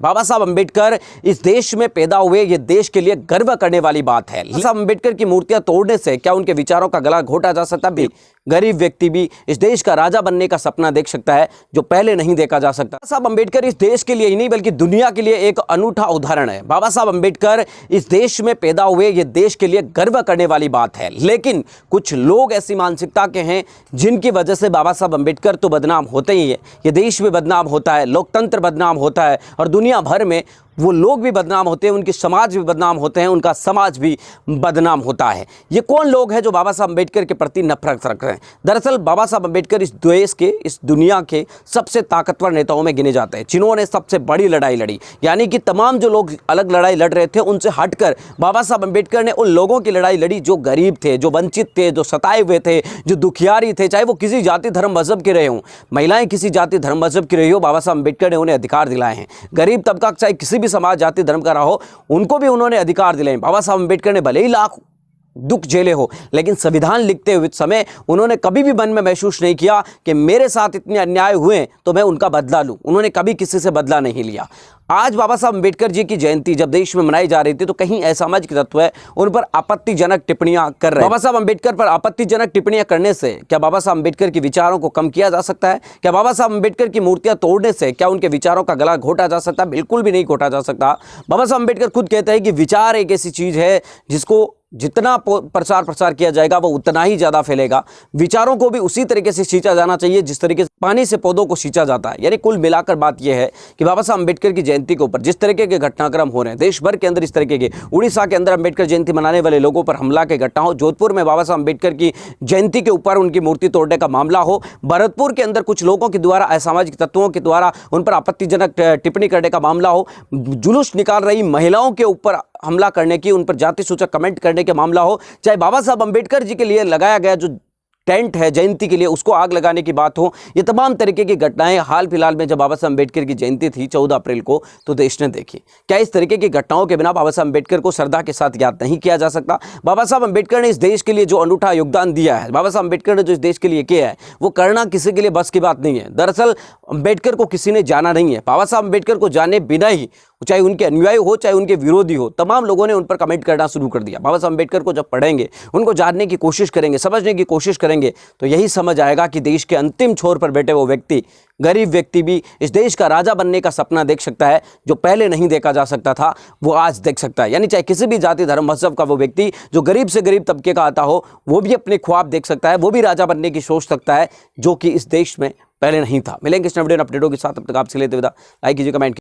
बाबा साहब अंबेडकर इस देश में पैदा हुए, ये देश के लिए गर्व करने वाली बात है। बाबा साहब अंबेडकर की मूर्तियां तोड़ने से क्या उनके विचारों का गला घोटा जा सकता? भी गरीब व्यक्ति भी इस देश का राजा बनने का सपना देख सकता है जो पहले नहीं देखा जा सकता। बाबा साहब अंबेडकर इस देश के लिए ही नहीं बल्कि दुनिया के लिए एक अनूठा उदाहरण है। बाबा साहब अंबेडकर इस देश में पैदा हुए, ये देश के लिए गर्व करने वाली बात है। लेकिन कुछ लोग ऐसी मानसिकता के हैं जिनकी वजह से बाबा साहब अंबेडकर तो बदनाम होते ही है, ये देश भी बदनाम होता है, लोकतंत्र बदनाम होता है और दुनिया भर में वो लोग भी बदनाम होते हैं, उनके समाज भी बदनाम होते हैं, उनका समाज भी बदनाम होता है। ये कौन लोग हैं जो बाबा साहब अंबेडकर के प्रति नफरत रख रहे हैं? दरअसल बाबा साहब अंबेडकर इस देश के, इस दुनिया के सबसे ताकतवर नेताओं में गिने जाते हैं जिन्होंने सबसे बड़ी लड़ाई लड़ी। यानी कि तमाम जो लोग अलग लड़ाई लड़ रहे थे उनसे हटकर बाबा साहब अंबेडकर ने उन लोगों की लड़ाई लड़ी जो गरीब थे, जो वंचित थे, जो सताए हुए थे, जो दुखियारी थे, चाहे वो किसी जाति धर्म मजहब के रहे हों। महिलाएं किसी जाति धर्म मजहब की रही हो, बाबा साहब अंबेडकर ने उन्हें अधिकार दिलाए हैं। गरीब तबका चाहे किसी भी समाज जाति धर्म का रहा हो, उनको भी उन्होंने अधिकार दिलाए। बाबा साहब अंबेडकर ने भले ही लाख दुख झेले हो, लेकिन संविधान लिखते हुए समय उन्होंने कभी भी मन में महसूस नहीं किया कि मेरे साथ इतने अन्याय हुए तो मैं उनका बदला लूं। उन्होंने कभी किसी से बदला नहीं लिया। आज बाबा साहब अंबेडकर जी की जयंती जब देश में मनाई जा रही थी तो कहीं असामाजिक तत्व है उन पर आपत्तिजनक टिप्पणियां कर रहे हैं। बाबा साहब अंबेडकर पर आपत्तिजनक टिप्पणियां करने से क्या बाबा साहब अंबेडकर के विचारों को कम किया जा सकता है? क्या बाबा साहब अंबेडकर की मूर्तियां तोड़ने से क्या उनके विचारों का गला घोटा जा सकता है? बिल्कुल भी नहीं घोटा जा सकता। बाबा साहब अंबेडकर खुद कहते हैं कि विचार एक ऐसी चीज है जिसको जितना प्रचार प्रसार किया जाएगा वो उतना ही ज्यादा फैलेगा। विचारों को भी उसी तरीके से सींचा जाना चाहिए जिस तरीके से पानी से पौधों को सींचा जाता है। यानी कुल मिलाकर बात यह है कि बाबा साहब अंबेडकर की जयंती के ऊपर जिस तरीके के घटनाक्रम हो रहे हैं देश भर के अंदर, इस तरीके के उड़ीसा के अंदर अंबेडकर जयंती मनाने वाले लोगों पर हमला के घटना हो, जोधपुर में बाबा साहब अंबेडकर की जयंती के ऊपर उनकी मूर्ति तोड़ने का मामला हो, भरतपुर के अंदर कुछ लोगों के द्वारा असामाजिक तत्वों के द्वारा उन पर आपत्तिजनक टिप्पणी करने का मामला हो, जुलूस निकाल रही महिलाओं के ऊपर हमला करने की, उन पर जाति सूचक कमेंट करने के मामला हो, चाहे बाबा साहब अंबेडकर जी के लिए लगाया गया जो टेंट है जयंती के लिए उसको आग लगाने की बात हो, ये तमाम तरीके की घटनाएं हाल फिलहाल में जब बाबा साहब अंबेडकर की जयंती थी 14 अप्रैल को तो देश ने देखी। क्या इस तरीके की घटनाओं के बिना बाबा साहब अंबेडकर को श्रद्धा के साथ याद नहीं किया जा सकता? बाबा साहब अंबेडकर ने इस देश के लिए जो अनूठा योगदान दिया है, बाबा साहब अंबेडकर ने जो इस देश के लिए किया है, वो करना किसी के लिए बस की बात नहीं है। दरअसल अंबेडकर को किसी ने जाना नहीं है। बाबा साहब अंबेडकर को जाने बिना ही चाहे उनके अनुयायी हो चाहे उनके विरोधी हो, तमाम लोगों ने उन पर कमेंट करना शुरू कर दिया। बाबा साहब अंबेडकर को जब पढ़ेंगे, उनको जानने की कोशिश करेंगे, समझने की कोशिश करेंगे तो यही समझ आएगा कि देश के अंतिम छोर पर बैठे वो व्यक्ति, गरीब व्यक्ति भी इस देश का राजा बनने का सपना देख सकता है जो पहले नहीं देखा जा सकता था, वो आज देख सकता है। यानी चाहे किसी भी जाति धर्म मजहब का वो व्यक्ति जो गरीब से गरीब तबके का आता हो, वो भी अपने ख्वाब देख सकता है, वो भी राजा बनने की सोच सकता है जो कि इस देश में पहले नहीं था। मिलेंगे इस वीडियो अपडेटों के साथ, तब तक आपसे लेते विदा। लाइक कीजिए, कमेंट कीजिए।